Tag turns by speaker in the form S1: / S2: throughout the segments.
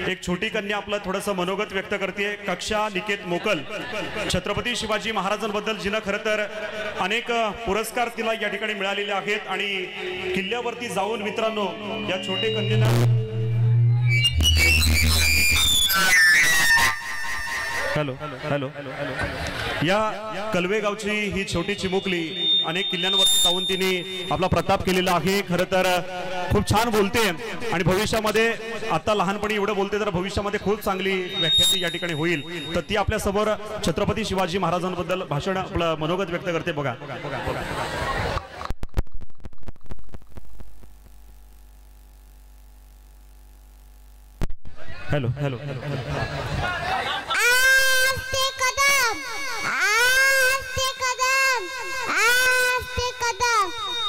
S1: एक छोटी कन्या आपलं थोडंसं मनोगत व्यक्त करते। कक्षा निकेत मोकल छत्रपती शिवाजी महाराजांबद्दल जिनं खरं तर अनेक पुरस्कार तिला या ठिकाणी मिळालेले आहेत आणि किल्ल्यावरती जाऊन मित्रांनो या छोटे कन्येला हॅलो हॅलो या कलवे गावची ही छोटी चिमुकली अनेक किल्ल्यांवरती जाऊन तिने आपला प्रताप केलेला आहे। खरं तर खूप छान बोलते आणि भविष्यामध्ये आता लहानपणी एवढं बोलते तर भविष्यामध्ये खूप चांगली व्याख्याती या ठिकाणी होईल। तर ती आपल्या समोर छत्रपती शिवाजी महाराजांबद्दल भाषण आपलं मनोगत व्यक्त करते। बघा हॅलो हॅलो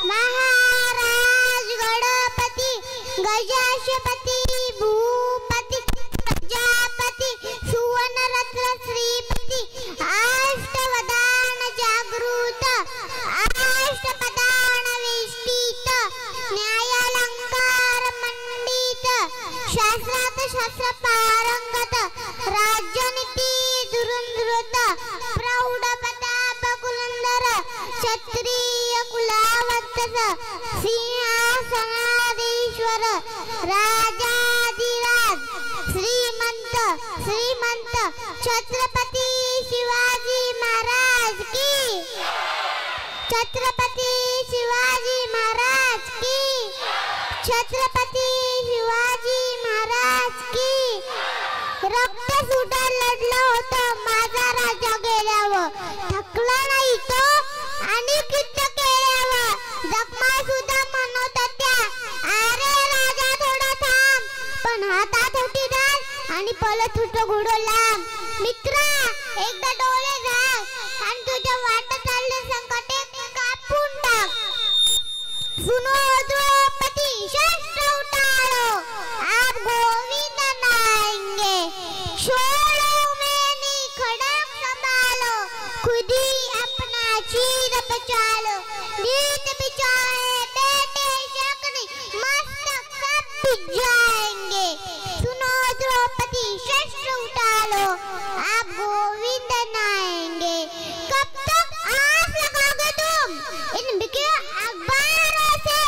S2: महाराज गणपती गजाशपती भूपती प्रजापती सुवर्णरत्न श्रीपती अष्टवदान जागृत अष्टपदान वेष्टित न्यायालंकार मंडित शास्त्रात शास्त्र पारंगत राज्यनीती दुरुंधृत प्रौढ प्रताप कुलंदर क्षत्रिय कुलावंतस सिंहासनाधीश्वर राजाधिराज श्रीमंत श्रीमंत छत्रपती शिवाजी महाराज की छत्रपती शिवाजी महाराज की छत्रपती शिवाजी महाराज की रक्त सुद्धा लढलं होतं माझा राजा गेल्यावर थकला नाही तो आणि किती केल्यावर जखमा सुद्धा म्हणत होत्या अरे राजा थोडा थांब पण हातात होती दाल आणि पळत होतो घोडं लांब। मित्रा एकदा डोळे झाक आणि तुझ्या वाट चालले संकटे कापून टाक। सुनो द्रौपदी शस्त्र उतारो आप गोविंद नाएंगे छोड़ो मैंने खड़क संभालो खुद ही अपना चीर बचा लो नीत बिचाए बेटे शक्ति मस्तक सब बिक जाएंगे। सुनो द्रौपदी शस्त्र उठा लो आप गोविंद नाएंगे। कब तक आस लगाओगे तुम इन बिके अखबारों से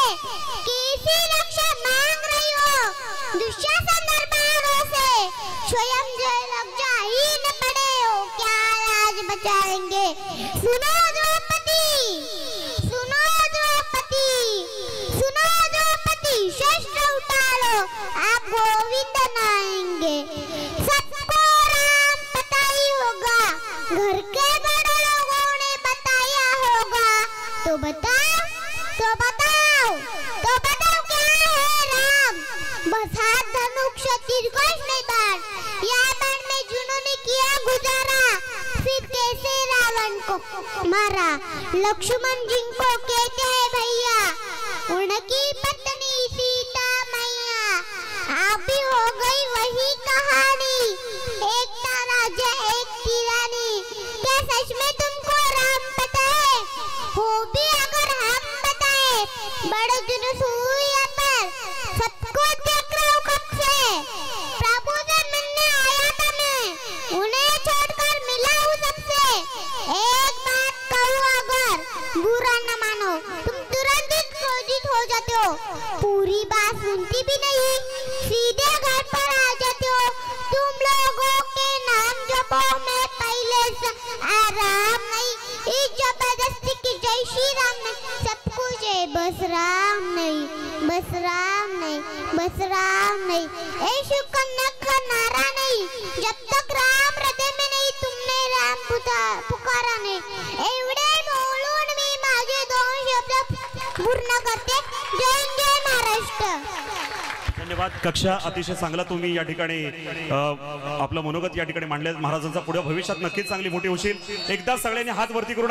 S2: कैसी रक्षा मांग रही हो दुशासन दरबारों से स्वयं जय लग जा ही न पड़े हो क्या आज बचाएंगे। सुनो द्रौपदी सुनो द्रौपदी सुनो द्रौपदी शस्त्र उठा लो आप गोविंद नाएंगे। सबको राम पता ही होगा घर के बड़े लोगों ने बताया होगा तो बताओ तो बताओ तो बताओ क्या है राम। बस हाथ धनुष तीरकश में बाण या बाण में जुनून किया गुजारा फिर कैसे रावण को मारा। लक्ष्मण जिनको कहते हैं भैया उनकी पत्नी सीता मैया आप भी हो गई वही कहानी एक था राजा एक थी रानी। क्या सच में तुमको राम पता है हो भी अगर हम बताए बड़े जुनून हुई पर सबको देख रहा हूँ कब से प्रभु से मिलने आया था मैं उन्हें छोड़कर मिला हूँ सबसे। एक बात कहूँ अगर बुरा न मानो तुम तुरंत ही क्रोधित हो जाते हो पूरी बात सुनती भी नहीं सीधे घर पर आ जाते हो। तुम लोगों के नाम जपो मैं पहले से आराम नहीं इस जबरदस्ती की जय श्री राम नहीं सब कुछ है बस राम नहीं बस राम नहीं बस राम नहीं ऐशु कन्या का नारा नहीं जब तक राम हृदय में नहीं तुमने राम पुकारा नहीं। एवढे बोलून मी माझे दोन शब्द पूर्ण करते। जय जय महाराष्ट्र।
S1: धन्यवाद कक्षा अतिशय चांगला तुम्ही या ठिकाणी आपलं मनोगत या ठिकाणी मांडले। महाराजांचा पुढे भविष्यात नक्कीच चांगली मोठी होशील। एकदा सगळ्यांनी हात वरती करून